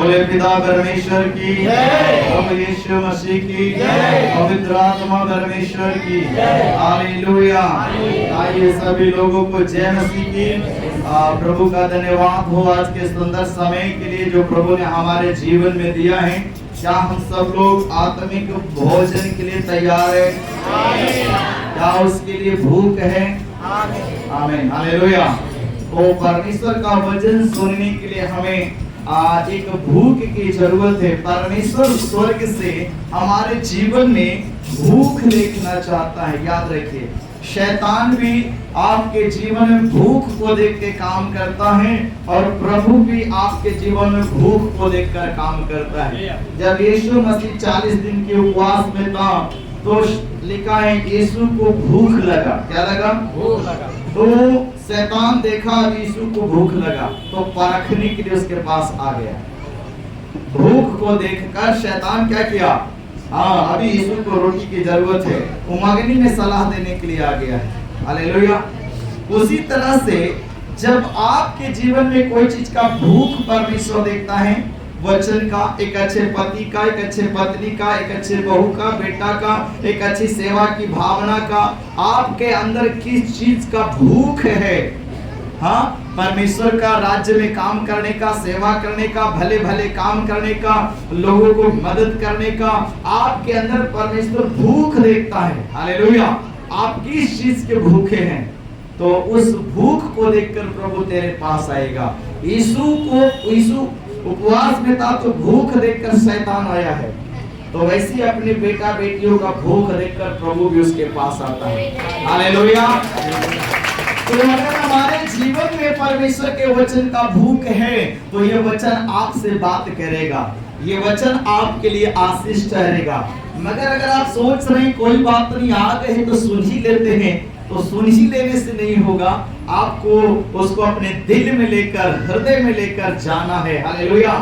बोले पिता परमेश्वर की जय, प्रभु यीशु मसीह की जय, पवित्र आत्मा परमेश्वर की जय, हालेलुया। आइए सभी लोगों को जय मसीह की। प्रभु का धन्यवाद हो आज के सुंदर समय के लिए जो प्रभु ने हमारे जीवन में दिया है। क्या हम सब लोग आत्मिक भोजन के लिए तैयार है? क्या उसके लिए भूख है? आमीन, हालेलुया। तो परमेश्वर का वचन सुनने के लिए हमें एक भूख की जरूरत है। परमेश्वर स्वर्ग से हमारे जीवन में भूख देखना चाहता है। याद रखिए, शैतान भी आपके जीवन में भूख को देख के काम करता है और प्रभु भी आपके जीवन में भूख को देखकर काम करता है। जब यीशु मसीह 40 दिन के उपवास में था तो लिखा है यीशु को भूख लगा। क्या लगा? भूख लगा। तो शैतान देखा यीशु को भूख लगा तो परखने के लिए उसके पास आ गया। भूख को देखकर शैतान क्या किया? अभी यीशु को रोटी की जरूरत है, उमगनी में सलाह देने के लिए आ गया है। हालेलुया। उसी तरह से जब आपके जीवन में कोई चीज का भूख परमेश्वर देखता है, वचन का, एक अच्छे पति का, एक अच्छे पत्नी का, एक अच्छे बहू का, बेटा का, एक अच्छी सेवा की भावना का, आपके अंदर किस चीज का भूख है? हाँ, परमेश्वर का राज्य में काम करने का, सेवा करने का, भले भले काम करने का, लोगों को मदद करने का, आपके अंदर परमेश्वर भूख देखता है। हालेलुया। आप किस चीज के भूखे हैं तो उस भूख को देखकर प्रभु तेरे पास आएगा। यीशु उपवास में था तो भूख देखकर शैतान आया है, तो वैसे अपने बेटा बेटियों का भूख देखकर प्रभु भी उसके पास आता है। हालेलुया। तो अगर हमारे जीवन में परमेश्वर के वचन का भूख है तो ये वचन आपसे बात करेगा, ये वचन आपके लिए आशीष ठहरेगा। मगर अगर आप सोच रहे हैं कोई बात नहीं, आ गए तो सुन ही लेते हैं, तो सुन ही लेने से नहीं होगा, आपको उसको अपने दिल में लेकर, हृदय में लेकर जाना है। हालेलुया।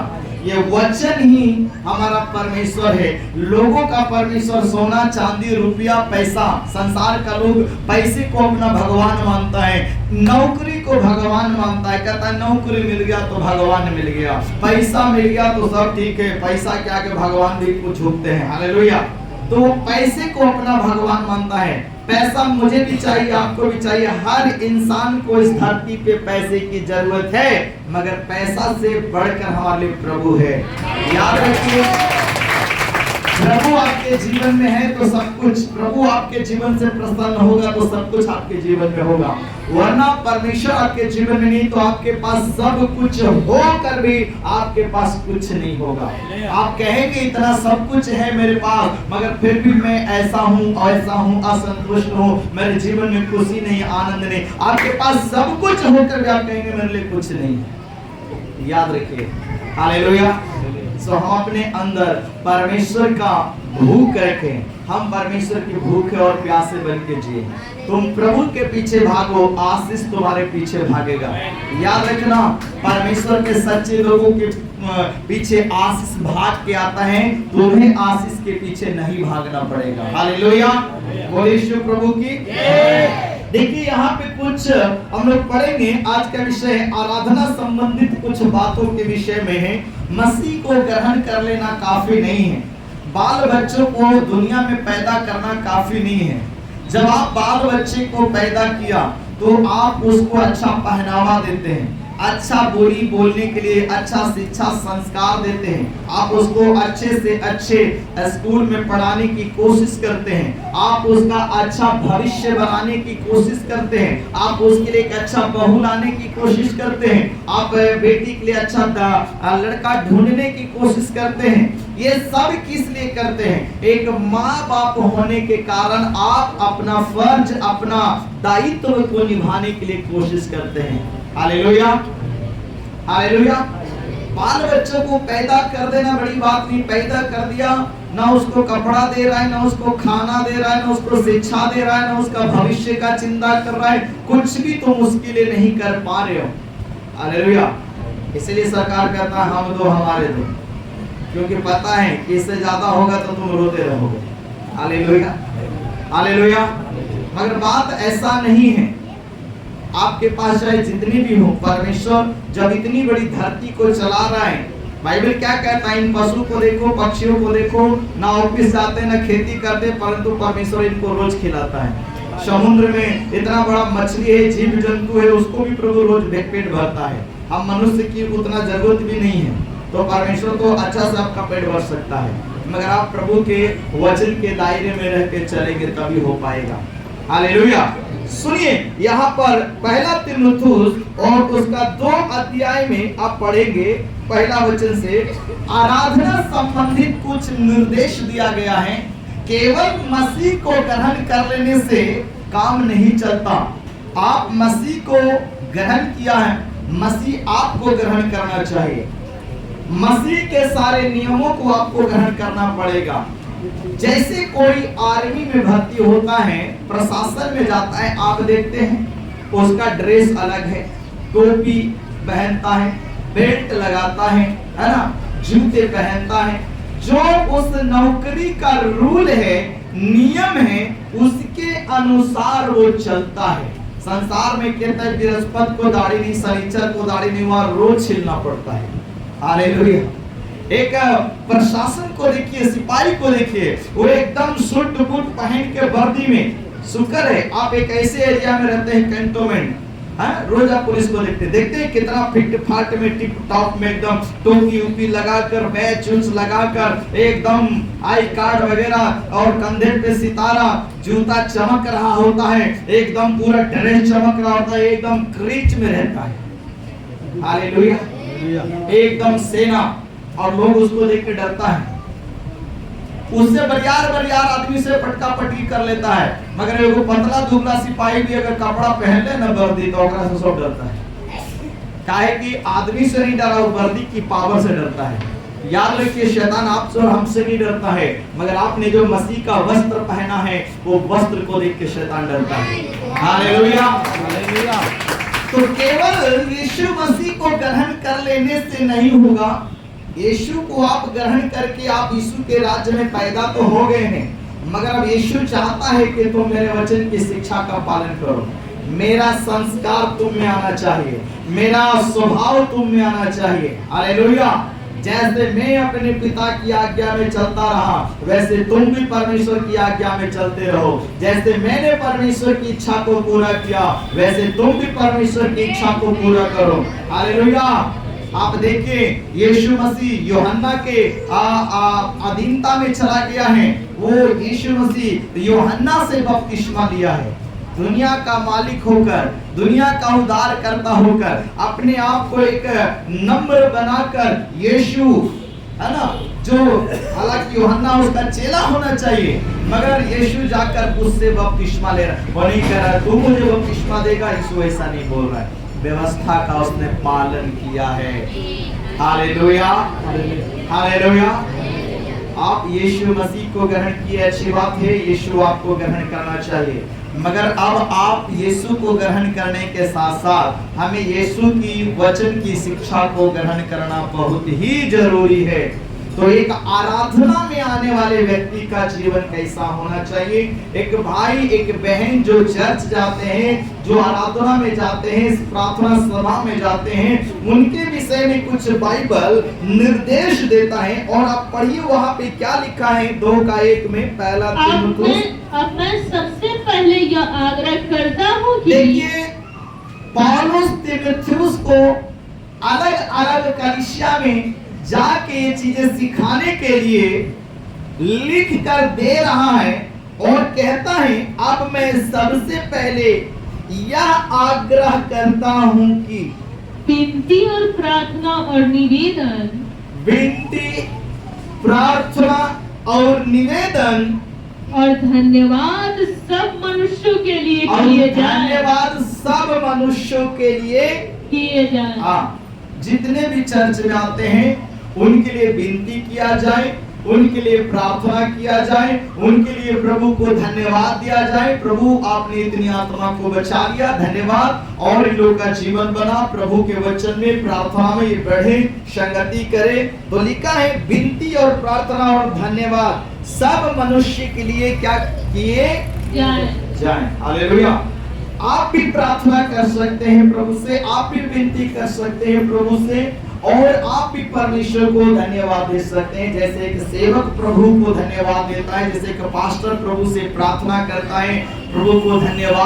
ये वचन ही हमारा परमेश्वर है। लोगों का परमेश्वर सोना चांदी रुपया पैसा, संसार का लोग पैसे को अपना भगवान मानता है, नौकरी को भगवान मानता है। कहता है नौकरी मिल गया तो भगवान मिल गया, पैसा मिल गया तो सब ठीक है, पैसा क्या के भगवान भी कुछ झुकते हैं। हालेलुया। तो वो पैसे को अपना भगवान मानता है। पैसा मुझे भी चाहिए, आपको भी चाहिए, हर इंसान को इस धरती पे पैसे की जरूरत है, मगर पैसा से बढ़कर हमारे लिए प्रभु है। याद रखिए, प्रभु आपके जीवन में है तो सब कुछ, प्रभु आपके जीवन से प्रसन्न होगा तो सब कुछ आपके जीवन में होगा, वरना परमेश्वर आपके जीवन में नहीं तो आपके पास सब कुछ होकर भी आपके पास कुछ नहीं होगा। आप कहेंगे इतना सब कुछ है मेरे पास, मगर फिर भी मैं ऐसा हूँ, असंतुष्ट हूँ, मेरे जीवन में खुशी नहीं, आनंद नहीं। आपके पास सब कुछ होकर भी आप कहेंगे मेरे लिए कुछ नहीं। याद रखिए। हालेलुया। सो हम अपने अंदर परमेश्वर का भूख रखें, हम परमेश्वर की भूखे और प्यासे बन के जिए। तुम प्रभु के पीछे भागो, आशीष तुम्हारे पीछे भागेगा। याद रखना, परमेश्वर के सच्चे लोगों के पीछे आशीष भाग के आता है, तुम्हें आशीष के पीछे नहीं भागना पड़ेगा। हालेलुया। बोलिए यीशु प्रभु की। देखिए यहाँ पे कुछ हम लोग पढ़ेंगे। आज का विषय आराधना संबंधित कुछ बातों के विषय में है। मसीह को ग्रहण कर लेना काफी नहीं है, बाल बच्चों को दुनिया में पैदा करना काफी नहीं है। जब आप बाल बच्चे को पैदा किया तो आप उसको अच्छा पहनावा देते हैं, अच्छा बोली बोलने के लिए अच्छा शिक्षा संस्कार देते हैं, आप उसको अच्छे से अच्छे स्कूल में पढ़ाने की कोशिश करते हैं, आप उसका अच्छा भविष्य बनाने की कोशिश करते हैं, आप उसके लिए एक अच्छा बहू लाने की कोशिश करते हैं, आप बेटी के लिए अच्छा लड़का ढूंढने की कोशिश करते हैं। ये सब किस लिए करते हैं? एक माँ बाप होने के कारण आप अपना फर्ज, अपना दायित्व को निभाने के लिए कोशिश करते हैं। हालेलुया। हालेलुया। बाल बच्चों को पैदा कर देना बड़ी बात नहीं, पैदा कर दिया, ना उसको कपड़ा दे रहा है, ना उसको खाना दे रहा है, ना उसको शिक्षा दे रहा है, ना उसका भविष्य का चिंता कर रहा है, कुछ भी तुम उसके लिए नहीं कर पा रहे हो। हालेलुया। इसलिए सरकार कहता है हम दो हमारे दो, क्योंकि पता है कि इससे ज्यादा होगा तो तुम रोते रहोगे। हालेलुया। हालेलुया। मगर बात ऐसा नहीं है। आपके पास चाहे जितनी भी हो, परमेश्वर जब इतनी बड़ी धरती को चला रहा है बाइबल क्या कहता है? इन पशु को देखो, पक्षियों को देखो, ना ऑफिस जाते ना खेती करते, परंतु परमेश्वर इनको रोज खिलाता है। समुद्र में इतना बड़ा मछली है, जीव जंतु है, उसको भी प्रभु रोज पेट भरता है। हम मनुष्य की उतना जरूरत भी नहीं है, तो परमेश्वर तो अच्छा से आपका पेट भर सकता है, मगर आप प्रभु के वचन के दायरे में रह के चलेंगे तभी हो पाएगा। हालेलुया। सुनिए, यहाँ पर पहला तीमुथियुस और उसका 2 अध्याय में आप पढ़ेंगे, पहला वचन से आराधना संबंधित कुछ निर्देश दिया गया है। केवल मसीह को ग्रहण कर लेने से काम नहीं चलता। आप मसीह को ग्रहण किया है, मसीह आपको ग्रहण करना चाहिए। मसीह के सारे नियमों को आपको ग्रहण करना पड़ेगा। जैसे कोई आर्मी में भर्ती होता है, प्रशासन में जाता है, आप देखते हैं उसका ड्रेस अलग है, टोपी पहनता है, बेल्ट लगाता है ना, जूते पहनता है। जो उस नौकरी का रूल है, नियम है, उसके अनुसार वो चलता है। संसार में कहता है बृहस्पति को दाढ़ी नहीं, शनिचर को दाढ़ी नहीं, वहां रोज छिलना पड़ता है। हालेलुया। एक प्रशासन को देखिए, सिपाही को देखिए, वो एकदम सूट बूट पहन के वर्दी में। शुक्र है आप एक ऐसे एरिया में रहते हैं, कैंटोनमेंट, रोज आप पुलिस को देखते हैं कितना फिट फाट में, टिप टॉप में, एकदम टोपी उपी लगाकर, बैच लगाकर, एकदम आई कार्ड वगैरह और कंधे पे सितारा, जूता चमक रहा होता है, एकदम पूरा ड्रेस चमक रहा होता है, एकदम क्रीच में रहता है। हालेलुया। एकदम सेना, और लोग उसको देख के डरता है। उससे बरियार आदमी से पटका पटकी कर लेता है, मगर एगो पतला दुबला सिपाही भी अगर कपड़ा पहन ले ना वर्दी, तो ओकरा से सब डरता है। काहे कि आदमी से नहीं डरा, वो वर्दी की पावर से डरता है। याद रखिए, शैतान आपसे और हमसे नहीं डरता है, मगर आपने जो मसीह का वस्त्र पहना है, वो वस्त्र को देख के शैतान डरता है। हालेलुया। हालेलुया। तो केवल यीशु मसीह को ग्रहण कर लेने से नहीं होगा। यीशु को आप ग्रहण करके आप यीशु के राज्य में पैदा तो हो गए हैं, मगर अब यीशु चाहता है कि तुम मेरे वचन की शिक्षा का पालन करो। मेरा संस्कार तुम में आना चाहिए, मेरा स्वभाव तुम में आना चाहिए। हालेलुया। जैसे मैं अपने पिता की आज्ञा में चलता रहा, वैसे तुम भी परमेश्वर की आज्ञा में चलते रहो। जैसे मैंने परमेश्वर की इच्छा को पूरा किया, वैसे तुम भी परमेश्वर की इच्छा को पूरा करो। हालेलुया। आप देखिए, यीशु मसीह यूहन्ना के अधीनता में चला गया है। वो यीशु मसीह यूहन्ना से बपतिस्मा लिया है। दुनिया का मालिक होकर, दुनिया का उद्धार करता होकर, अपने आप को एक नम्र बनाकर यीशु, है ना, जो हालांकि यूहन्ना उसका चेला होना चाहिए, मगर यीशु जाकर उससे बपतिस्मा ले रहा। वो नहीं कह रहा तू मुझे बपतिस्मा देगा, यीशु ऐसा नहीं बोल रहा है। व्यवस्था का उसने पालन किया है। हालेलुया। हालेलुया। आप यीशु मसीह को ग्रहण किए, अच्छी बात है, यीशु आपको ग्रहण करना चाहिए, मगर अब आप यीशु को ग्रहण करने के साथ साथ हमें यीशु की वचन की शिक्षा को ग्रहण करना बहुत ही जरूरी है। तो एक आराधना में आने वाले व्यक्ति का जीवन कैसा होना चाहिए? एक भाई, एक बहन जो चर्च जाते हैं, जो आराधना में जाते हैं, प्रार्थना सभा में जाते हैं, उनके विषय में कुछ बाइबल निर्देश देता है। और आप पढ़िए वहाँ पे क्या लिखा है 2:1 में, पहला तीमुथियुस। अब मैं सबसे पहले यह आग्रह करता हूँ कि देखिए, पौलुस तीमुथियुस को अलग अलग कलीसिया में जाके ये चीजें सिखाने के लिए लिख कर दे रहा है, और कहता है अब मैं सबसे पहले यह आग्रह करता हूं कि विनती और प्रार्थना और निवेदन, विनती, प्रार्थना और निवेदन और धन्यवाद सब मनुष्यों के लिए किए जाए। धन्यवाद सब मनुष्यों के लिए किए जाए। हाँ, जितने भी चर्च में आते हैं उनके लिए विनती किया जाए, उनके लिए प्रार्थना किया जाए, उनके लिए प्रभु को धन्यवाद दिया जाए। प्रभु आपने इतनी आत्मा को बचा लिया, धन्यवाद, और इन लोगों का जीवन बना प्रभु के वचन में, प्रार्थना में ये बढ़े, संगति करे। तो लिखा है विनती और प्रार्थना और धन्यवाद सब मनुष्य के लिए क्या किए जाए। हालेलुया। आप भी प्रार्थना कर सकते हैं प्रभु से, आप भी विनती कर सकते हैं प्रभु से, और आप भी परमेश्वर को धन्यवाद दे सकते हैं, जैसे एक सेवक प्रभु को धन्यवाद देता है, जैसे एक पास्टर प्रभु से प्रार्थना करता है, प्रभु को धन्यवाद